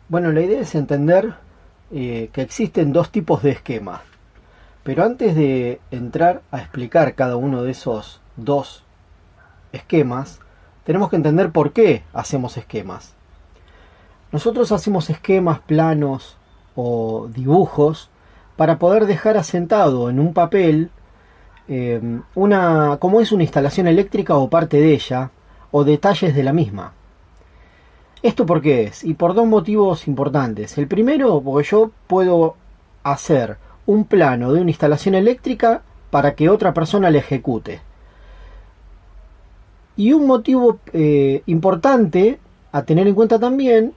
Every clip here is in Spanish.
Bueno, la idea es entender que existen dos tipos de esquemas. Pero antes de entrar a explicar cada uno de esos dos esquemas, tenemos que entender por qué hacemos esquemas. Nosotros hacemos esquemas, planos o dibujos para poder dejar asentado en un papel como es una instalación eléctrica o parte de ella, o detalles de la misma. ¿Esto por qué es? Y por dos motivos importantes. El primero, porque yo puedo hacer un plano de una instalación eléctrica para que otra persona la ejecute. Y un motivo importante a tener en cuenta también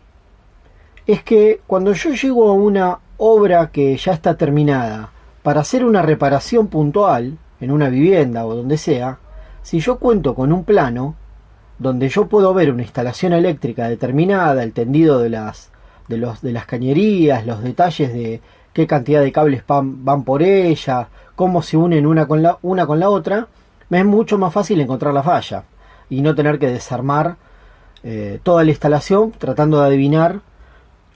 es que cuando yo llego a una obra que ya está terminada para hacer una reparación puntual en una vivienda o donde sea, si yo cuento con un plano donde yo puedo ver una instalación eléctrica determinada, el tendido de las cañerías, los detalles de qué cantidad de cables van por ella, cómo se unen una con la otra, me es mucho más fácil encontrar la falla y no tener que desarmar toda la instalación tratando de adivinar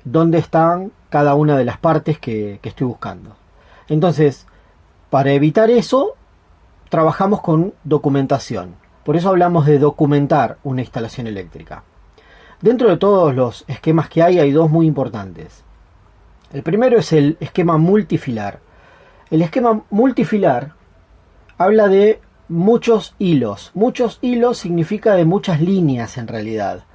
dónde están cada una de las partes que estoy buscando. Entonces, para evitar eso, trabajamos con documentación. Por eso hablamos de documentar una instalación eléctrica. Dentro de todos los esquemas que hay dos muy importantes. El primero es el esquema multifilar. El esquema multifilar habla de muchos hilos. Muchos hilos significa de muchas líneas en realidad.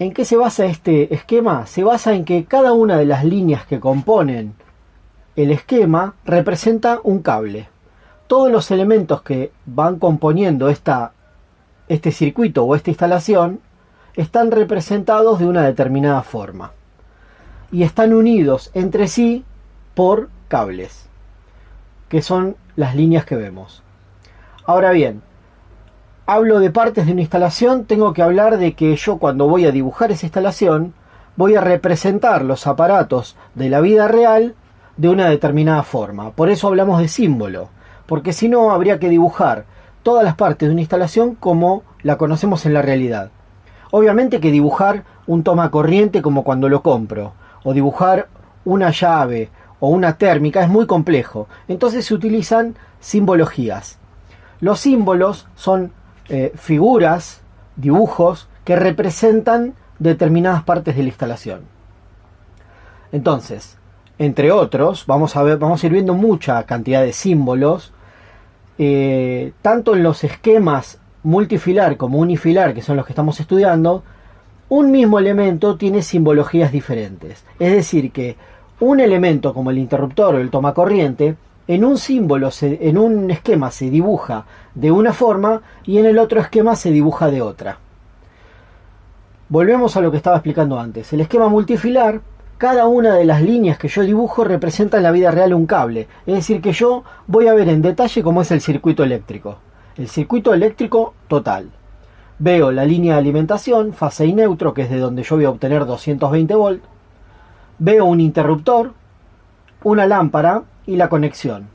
¿En qué se basa este esquema? Se basa en que cada una de las líneas que componen el esquema representa un cable. Todos los elementos que van componiendo este circuito o esta instalación están representados de una determinada forma y están unidos entre sí por cables, que son las líneas que vemos. Ahora bien, hablo de partes de una instalación, tengo que hablar de que yo cuando voy a dibujar esa instalación voy a representar los aparatos de la vida real de una determinada forma. Por eso hablamos de símbolo, porque si no habría que dibujar todas las partes de una instalación como la conocemos en la realidad. Obviamente que dibujar un tomacorriente como cuando lo compro, o dibujar una llave o una térmica es muy complejo. Entonces se utilizan simbologías. Los símbolos son figuras, dibujos que representan determinadas partes de la instalación. Entonces, entre otros, vamos a ir viendo mucha cantidad de símbolos, tanto en los esquemas multifilar como unifilar, que son los que estamos estudiando. Un mismo elemento tiene simbologías diferentes. Es decir, que un elemento como el interruptor o el tomacorriente, en un esquema se dibuja de una forma y en el otro esquema se dibuja de otra. Volvemos a lo que estaba explicando antes. El esquema multifilar, cada una de las líneas que yo dibujo representa en la vida real un cable. Es decir, que yo voy a ver en detalle cómo es el circuito eléctrico. El circuito eléctrico total. Veo la línea de alimentación, fase y neutro, que es de donde yo voy a obtener 220 volt. Veo un interruptor, una lámpara y la conexión.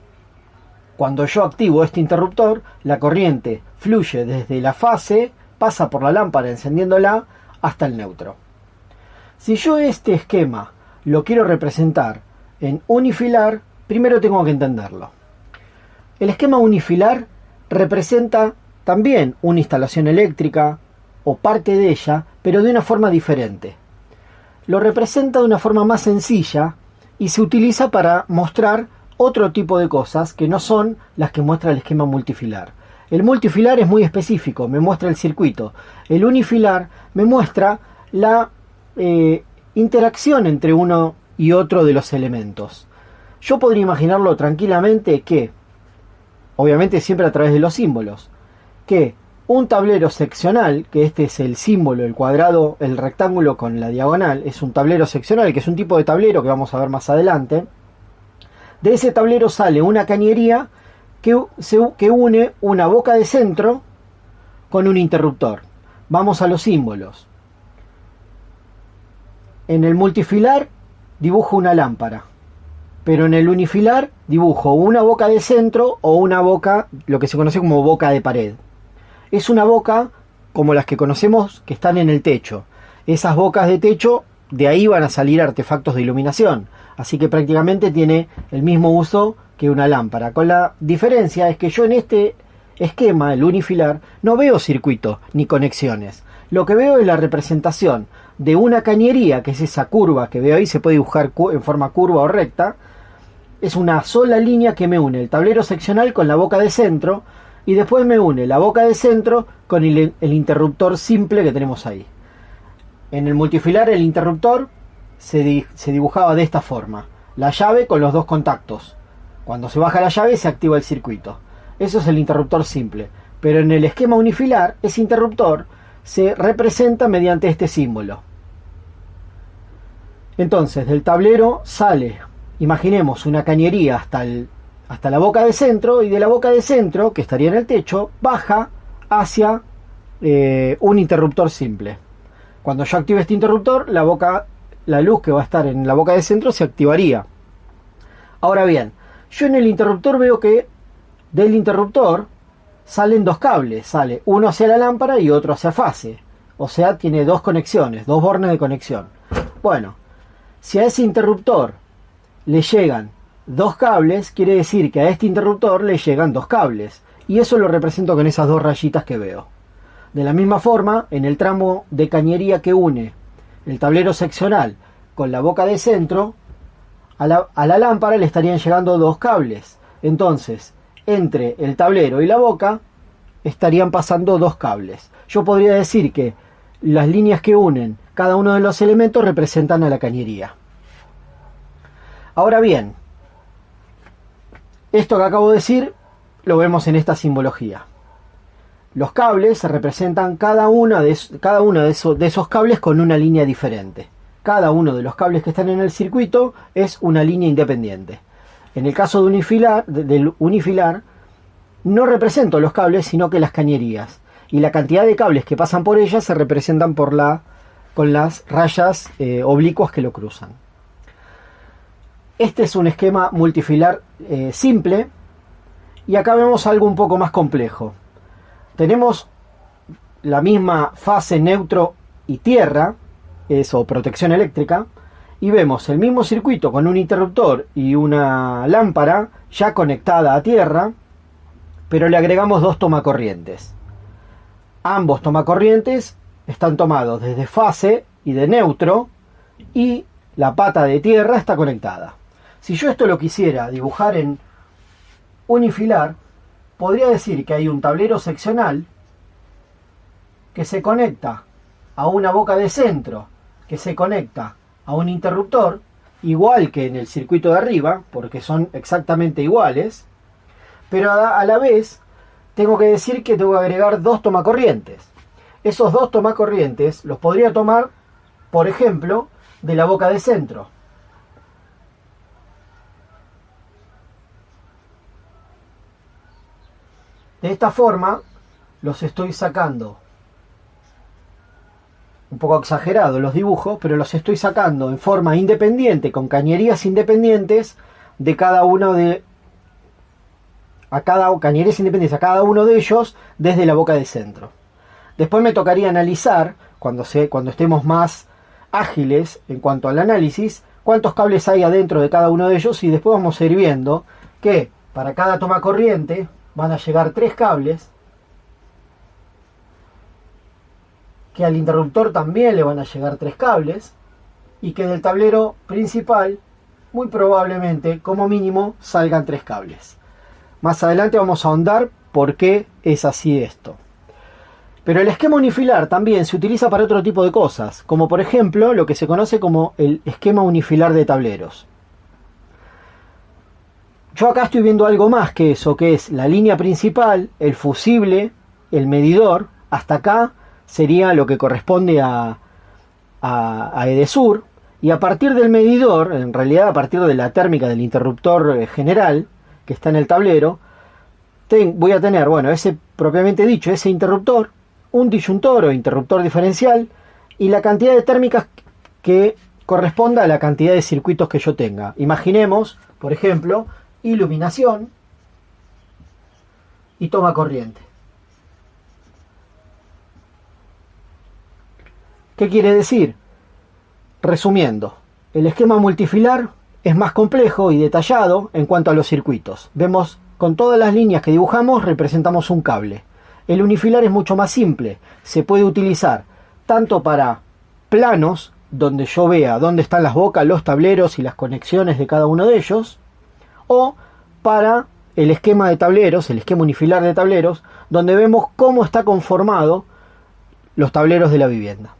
Cuando yo activo este interruptor, la corriente fluye desde la fase, pasa por la lámpara encendiéndola hasta el neutro. Si yo este esquema lo quiero representar en unifilar, primero tengo que entenderlo. El esquema unifilar representa también una instalación eléctrica o parte de ella, pero de una forma diferente. Lo representa de una forma más sencilla y se utiliza para mostrar otro tipo de cosas que no son las que muestra el esquema multifilar. El multifilar es muy específico, me muestra el circuito. El unifilar me muestra la interacción entre uno y otro de los elementos. Yo podría imaginarlo tranquilamente que, obviamente siempre a través de los símbolos, que un tablero seccional, que este es el símbolo, el cuadrado, el rectángulo con la diagonal, es un tablero seccional, que es un tipo de tablero que vamos a ver más adelante. De ese tablero sale una cañería que une una boca de centro con un interruptor. Vamos a los símbolos. En el multifilar dibujo una lámpara, pero en el unifilar dibujo una boca de centro o una boca, lo que se conoce como boca de pared. Es una boca como las que conocemos que están en el techo. esas bocas de techo, de ahí van a salir artefactos de iluminación. Así que prácticamente tiene el mismo uso que una lámpara. Con la diferencia es que yo en este esquema, el unifilar, no veo circuitos ni conexiones. Lo que veo es la representación de una cañería, que es esa curva que veo ahí, se puede dibujar en forma curva o recta. Es una sola línea que me une el tablero seccional con la boca de centro, y después me une la boca de centro con el interruptor simple que tenemos ahí. En el multifilar el interruptor se dibujaba de esta forma: la llave con los dos contactos. Cuando se baja la llave se activa el circuito. Eso es el interruptor simple. Pero en el esquema unifilar, ese interruptor se representa mediante este símbolo. Entonces, del tablero sale, imaginemos, una cañería hasta la boca de centro, y de la boca de centro, que estaría en el techo, baja hacia un interruptor simple. Cuando yo active este interruptor, la luz que va a estar en la boca de centro se activaría. Ahora bien, yo en el interruptor veo que del interruptor salen dos cables, sale uno hacia la lámpara y otro hacia fase. O sea, tiene dos conexiones, dos bornes de conexión. Bueno, si a ese interruptor le llegan dos cables, quiere decir que a este interruptor le llegan dos cables. Y eso lo represento con esas dos rayitas que veo. De la misma forma, en el tramo de cañería que une el tablero seccional con la boca de centro, a la lámpara le estarían llegando dos cables. Entonces, entre el tablero y la boca estarían pasando dos cables. Yo podría decir que las líneas que unen cada uno de los elementos representan a la cañería. Ahora bien, esto que acabo de decir lo vemos en esta simbología. Los cables se representan cada uno de esos cables con una línea diferente. Cada uno de los cables que están en el circuito es una línea independiente. En el caso del unifilar, no represento los cables, sino que las cañerías. Y la cantidad de cables que pasan por ellas se representan con las rayas oblicuas que lo cruzan. Este es un esquema multifilar simple. Y acá vemos algo un poco más complejo. Tenemos la misma fase neutro y tierra, o protección eléctrica, y vemos el mismo circuito con un interruptor y una lámpara ya conectada a tierra, pero le agregamos dos tomacorrientes. Ambos tomacorrientes están tomados desde fase y de neutro, y la pata de tierra está conectada. Si yo esto lo quisiera dibujar en unifilar, podría decir que hay un tablero seccional que se conecta a una boca de centro, que se conecta a un interruptor, igual que en el circuito de arriba, porque son exactamente iguales, pero a la vez tengo que decir que tengo que agregar dos tomacorrientes. Esos dos tomacorrientes los podría tomar, por ejemplo, de la boca de centro. De esta forma los estoy sacando, un poco exagerado los dibujos, pero los estoy sacando en forma independiente, con cañerías independientes de cada uno cañerías independientes a cada uno de ellos desde la boca de centro. Después me tocaría analizar, cuando estemos más ágiles en cuanto al análisis, cuántos cables hay adentro de cada uno de ellos, y después vamos a ir viendo que para cada toma corriente van a llegar tres cables, que al interruptor también le van a llegar tres cables, y que del tablero principal muy probablemente, como mínimo, salgan tres cables. Más adelante vamos a ahondar por qué es así esto. Pero el esquema unifilar también se utiliza para otro tipo de cosas, como por ejemplo lo que se conoce como el esquema unifilar de tableros. Yo acá estoy viendo algo más que eso, que es la línea principal, el fusible, el medidor. Hasta acá sería lo que corresponde a Edesur. Y a partir del medidor, en realidad a partir de la térmica del interruptor general que está en el tablero, voy a tener, bueno, ese propiamente dicho, ese interruptor, un disyuntor o interruptor diferencial, y la cantidad de térmicas que corresponda a la cantidad de circuitos que yo tenga. Imaginemos, por ejemplo, iluminación y toma corriente. ¿Qué quiere decir? Resumiendo, el esquema multifilar es más complejo y detallado en cuanto a los circuitos. Vemos, con todas las líneas que dibujamos representamos un cable. El unifilar es mucho más simple. Se puede utilizar tanto para planos, donde yo vea dónde están las bocas, los tableros y las conexiones de cada uno de ellos, o para el esquema de tableros, el esquema unifilar de tableros, donde vemos cómo está conformado los tableros de la vivienda.